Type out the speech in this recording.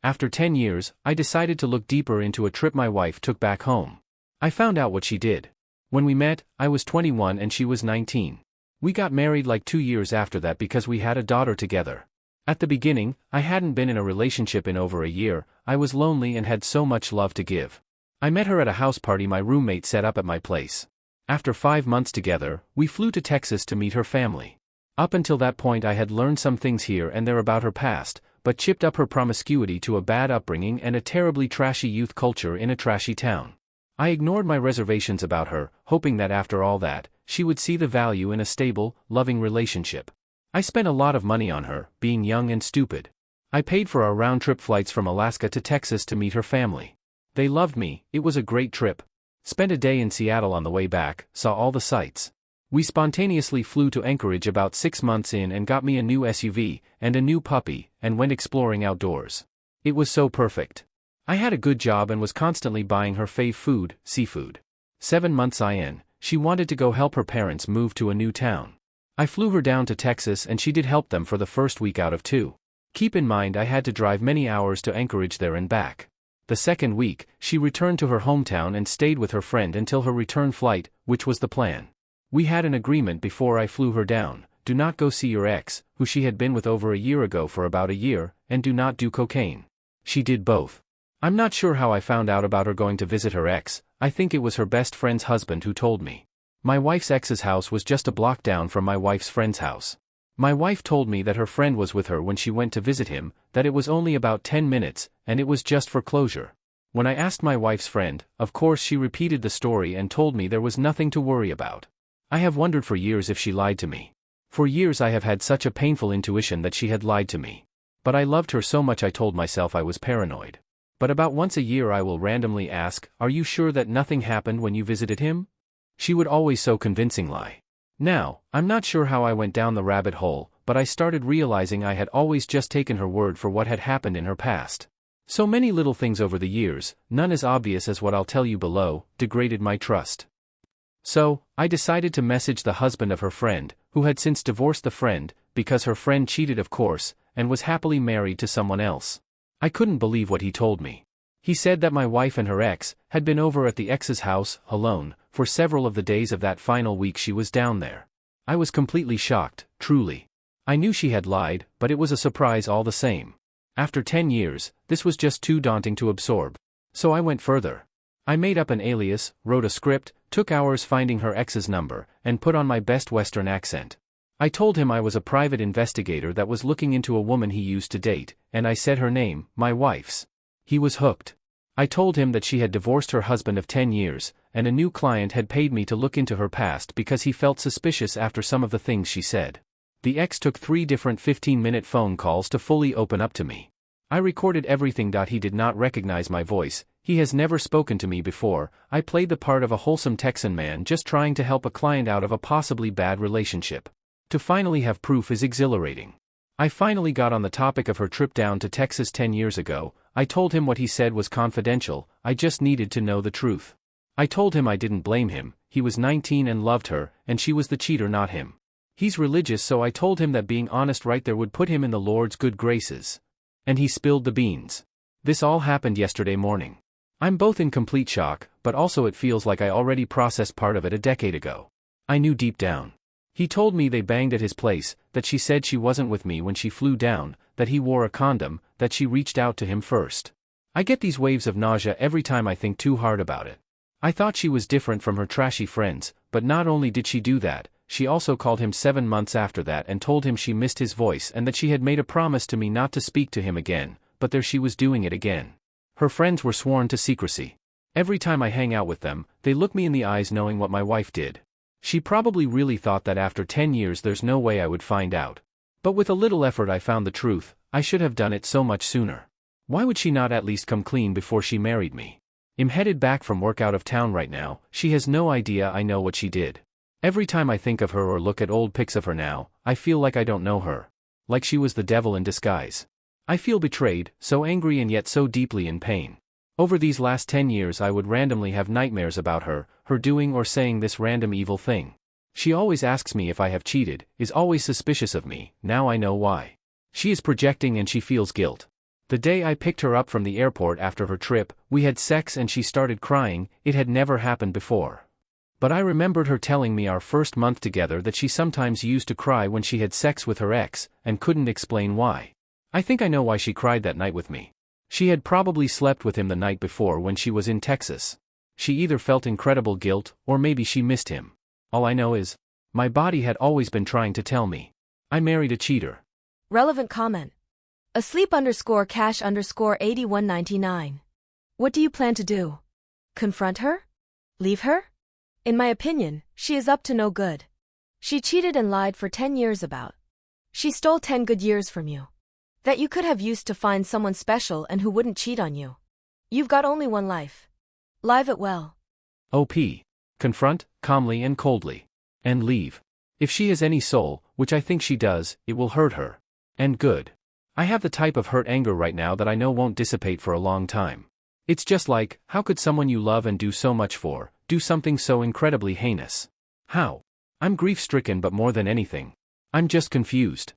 After 10 years, I decided to look deeper into a trip my wife took back home. I found out what she did. When we met, I was 21 and she was 19. We got married like 2 years after that because we had a daughter together. At the beginning, I hadn't been in a relationship in over a year. I was lonely and had so much love to give. I met her at a house party my roommate set up at my place. After 5 months together, we flew to Texas to meet her family. Up until that point I had learned some things here and there about her past, but chipped up her promiscuity to a bad upbringing and a terribly trashy youth culture in a trashy town. I ignored my reservations about her, hoping that after all that, she would see the value in a stable, loving relationship. I spent a lot of money on her, being young and stupid. I paid for our round-trip flights from Alaska to Texas to meet her family. They loved me. It was a great trip. Spent a day in Seattle on the way back, saw all the sights. We spontaneously flew to Anchorage about 6 months in and got me a new SUV, and a new puppy, and went exploring outdoors. It was so perfect. I had a good job and was constantly buying her fave food, seafood. 7 months in, she wanted to go help her parents move to a new town. I flew her down to Texas and she did help them for the first week out of 2. Keep in mind I had to drive many hours to Anchorage there and back. The second week, she returned to her hometown and stayed with her friend until her return flight, which was the plan. We had an agreement before I flew her down: do not go see your ex, who she had been with over a year ago for about a year, and do not do cocaine. She did both. I'm not sure how I found out about her going to visit her ex. I think it was her best friend's husband who told me. My wife's ex's house was just a block down from my wife's friend's house. My wife told me that her friend was with her when she went to visit him, that it was only about 10 minutes, and it was just for closure. When I asked my wife's friend, of course she repeated the story and told me there was nothing to worry about. I have wondered for years if she lied to me. For years I have had such a painful intuition that she had lied to me. But I loved her so much I told myself I was paranoid. But about once a year I will randomly ask, "Are you sure that nothing happened when you visited him?" She would always so convincing lie. Now, I'm not sure how I went down the rabbit hole, but I started realizing I had always just taken her word for what had happened in her past. So many little things over the years, none as obvious as what I'll tell you below, degraded my trust. So, I decided to message the husband of her friend, who had since divorced the friend, because her friend cheated of course, and was happily married to someone else. I couldn't believe what he told me. He said that my wife and her ex had been over at the ex's house, alone, for several of the days of that final week she was down there. I was completely shocked, truly. I knew she had lied, but it was a surprise all the same. After 10 years, this was just too daunting to absorb. So I went further. I made up an alias, wrote a script, took hours finding her ex's number, and put on my best Western accent. I told him I was a private investigator that was looking into a woman he used to date, and I said her name, my wife's. He was hooked. I told him that she had divorced her husband of 10 years, and a new client had paid me to look into her past because he felt suspicious after some of the things she said. The ex took 3 different 15-minute phone calls to fully open up to me. I recorded everything. He did not recognize my voice. He has never spoken to me before. I played the part of a wholesome Texan man just trying to help a client out of a possibly bad relationship. To finally have proof is exhilarating. I finally got on the topic of her trip down to Texas 10 years ago. I told him what he said was confidential. I just needed to know the truth. I told him I didn't blame him. He was 19 and loved her, and she was the cheater, not him. He's religious, so I told him that being honest right there would put him in the Lord's good graces. And he spilled the beans. This all happened yesterday morning. I'm both in complete shock, but also it feels like I already processed part of it a decade ago. I knew deep down. He told me they banged at his place, that she said she wasn't with me when she flew down, that he wore a condom, that she reached out to him first. I get these waves of nausea every time I think too hard about it. I thought she was different from her trashy friends, but not only did she do that, she also called him 7 months after that and told him she missed his voice and that she had made a promise to me not to speak to him again, but there she was doing it again. Her friends were sworn to secrecy. Every time I hang out with them, they look me in the eyes knowing what my wife did. She probably really thought that after 10 years there's no way I would find out. But with a little effort I found the truth. I should have done it so much sooner. Why would she not at least come clean before she married me? I'm headed back from work out of town right now. She has no idea I know what she did. Every time I think of her or look at old pics of her now, I feel like I don't know her. Like she was the devil in disguise. I feel betrayed, so angry and yet so deeply in pain. Over these last 10 years I would randomly have nightmares about her doing or saying this random evil thing. She always asks me if I have cheated, is always suspicious of me. Now I know why. She is projecting and she feels guilt. The day I picked her up from the airport after her trip, we had sex and she started crying. It had never happened before. But I remembered her telling me our first month together that she sometimes used to cry when she had sex with her ex, and couldn't explain why. I think I know why she cried that night with me. She had probably slept with him the night before when she was in Texas. She either felt incredible guilt, or maybe she missed him. All I know is, my body had always been trying to tell me. I married a cheater. Relevant comment. Asleep_cash_8199. What do you plan to do? Confront her? Leave her? In my opinion, she is up to no good. She cheated and lied for 10 years about. She stole 10 good years from you. That you could have used to find someone special and who wouldn't cheat on you. You've got only one life. Live it well. OP. Confront, calmly and coldly. And leave. If she has any soul, which I think she does, it will hurt her. And good. I have the type of hurt anger right now that I know won't dissipate for a long time. It's just like, how could someone you love and do so much for, do something so incredibly heinous? How? I'm grief-stricken, but more than anything, I'm just confused.